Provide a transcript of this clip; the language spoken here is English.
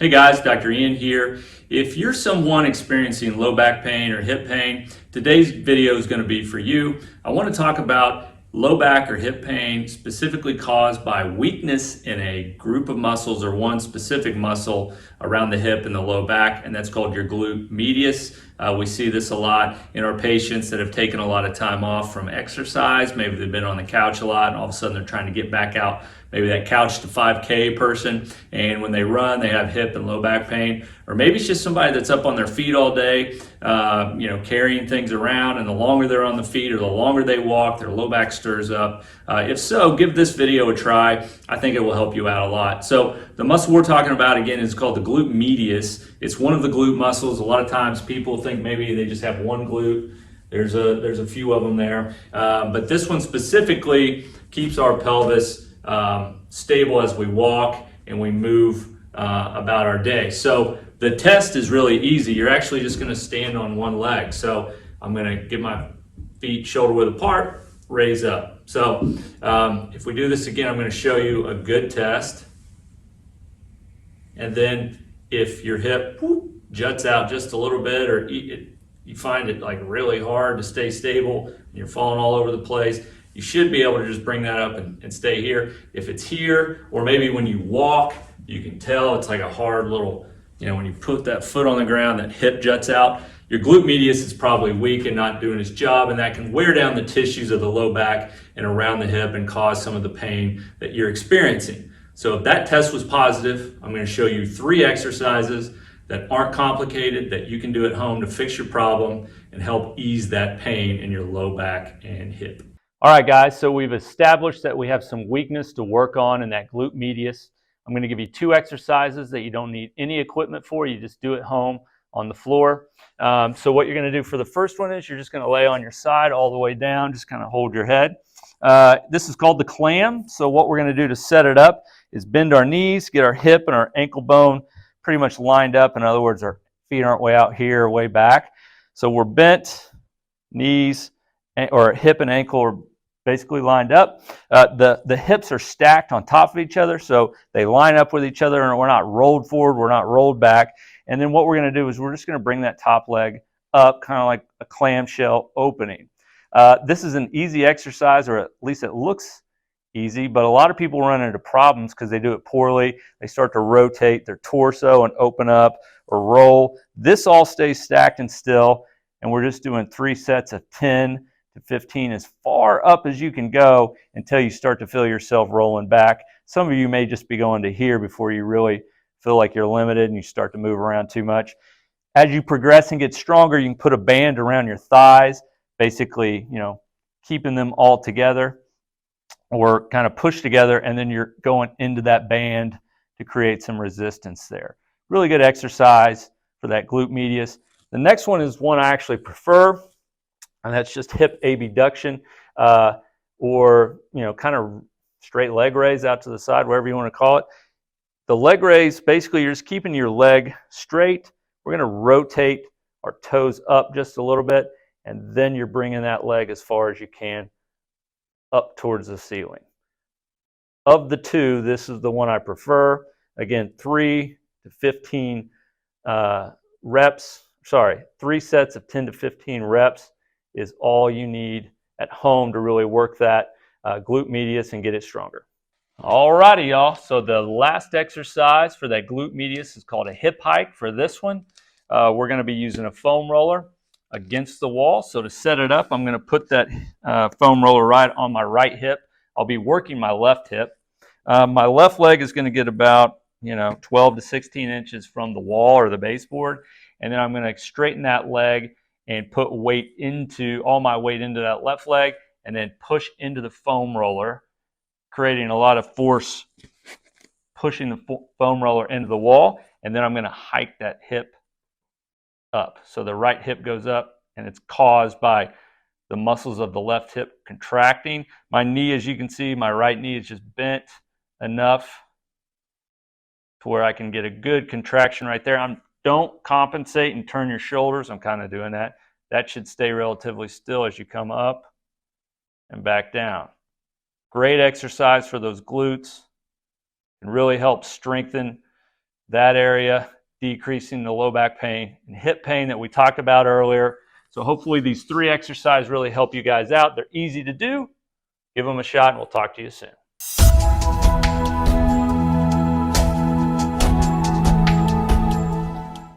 Hey guys, Dr. Ian here. If you're someone experiencing low back pain or hip pain, today's video is going to be for you. I want to talk about low back or hip pain specifically caused by weakness in a group of muscles or one specific muscle around the hip and the low back, and that's called your glute medius. We see this a lot in our patients that have taken a lot of time off from exercise. Maybe they've been on the couch a lot and all of a sudden they're trying to get back out. Maybe that couch to 5K person, and when they run, they have hip and low back pain. Or maybe it's just somebody that's up on their feet all day, carrying things around, and the longer they're on the feet or the longer they walk, their low back stirs up. If so, give this video a try. I think it will help you out a lot. So the muscle we're talking about, again, is called the glute medius. It's one of the glute muscles. A lot of times people think maybe they just have one glute. There's a few of them there. But this one specifically keeps our pelvis stable as we walk and we move about our day. So the test is really easy. You're actually just going to stand on one leg. So I'm going to get my feet shoulder width apart, raise up. So if we do this again, I'm going to show you a good test. And then if your hip juts out just a little bit, or you find it like really hard to stay stable and you're falling all over the place, you should be able to just bring that up and stay here. If it's here, or maybe when you walk, you can tell it's like a hard little, when you put that foot on the ground, that hip juts out, your glute medius is probably weak and not doing its job, and that can wear down the tissues of the low back and around the hip and cause some of the pain that you're experiencing. So if that test was positive, I'm going to show you 3 exercises that aren't complicated, that you can do at home to fix your problem and help ease that pain in your low back and hip. All right, guys, so we've established that we have some weakness to work on in that glute medius. I'm going to give you 2 exercises that you don't need any equipment for. You just do at home on the floor. So what you're going to do for the first one is you're just going to lay on your side all the way down, just kind of hold your head. This is called the clam. So what we're going to do to set it up is bend our knees, get our hip and our ankle bone pretty much lined up. In other words, our feet aren't way out here or way back. So we're bent, knees, or hip and ankle are basically lined up. The hips are stacked on top of each other, so they line up with each other, and we're not rolled forward, we're not rolled back. And then what we're going to do is we're just going to bring that top leg up, kind of like a clamshell opening. This is an easy exercise, or at least it looks easy, but a lot of people run into problems because they do it poorly. They start to rotate their torso and open up or roll. This all stays stacked and still, and we're just doing 3 sets of 10 to 15, as far up as you can go until you start to feel yourself rolling back. Some of you may just be going to here before you really feel like you're limited and you start to move around too much. As you progress and get stronger, you can put a band around your thighs, basically, keeping them all together or kind of pushed together, and then you're going into that band to create some resistance there. Really good exercise for that glute medius. The next one is one I actually prefer, and that's just hip abduction, or kind of straight leg raise out to the side, whatever you want to call it. The leg raise, basically you're just keeping your leg straight. We're going to rotate our toes up just a little bit, and then you're bringing that leg as far as you can up towards the ceiling. Of the 2, this is the one I prefer. Again, 3 to 15 reps. Sorry, 3 sets of 10 to 15 reps is all you need at home to really work that glute medius and get it stronger. Alrighty, y'all. So the last exercise for that glute medius is called a hip hike. For this one, we're going to be using a foam roller against the wall. So to set it up, I'm going to put that foam roller right on my right hip. I'll be working my left hip. My left leg is going to get about 12 to 16 inches from the wall or the baseboard, and then I'm going to straighten that leg and put all my weight into that left leg, and then push into the foam roller, creating a lot of force, pushing the foam roller into the wall, and then I'm going to hike that hip up. So the right hip goes up, and it's caused by the muscles of the left hip contracting. My knee, as you can see, my right knee is just bent enough to where I can get a good contraction right there. Don't compensate and turn your shoulders. I'm kind of doing that. That should stay relatively still as you come up and back down. Great exercise for those glutes. It really helps strengthen that area, decreasing the low back pain and hip pain that we talked about earlier. So hopefully these 3 exercises really help you guys out. They're easy to do. Give them a shot, and we'll talk to you soon.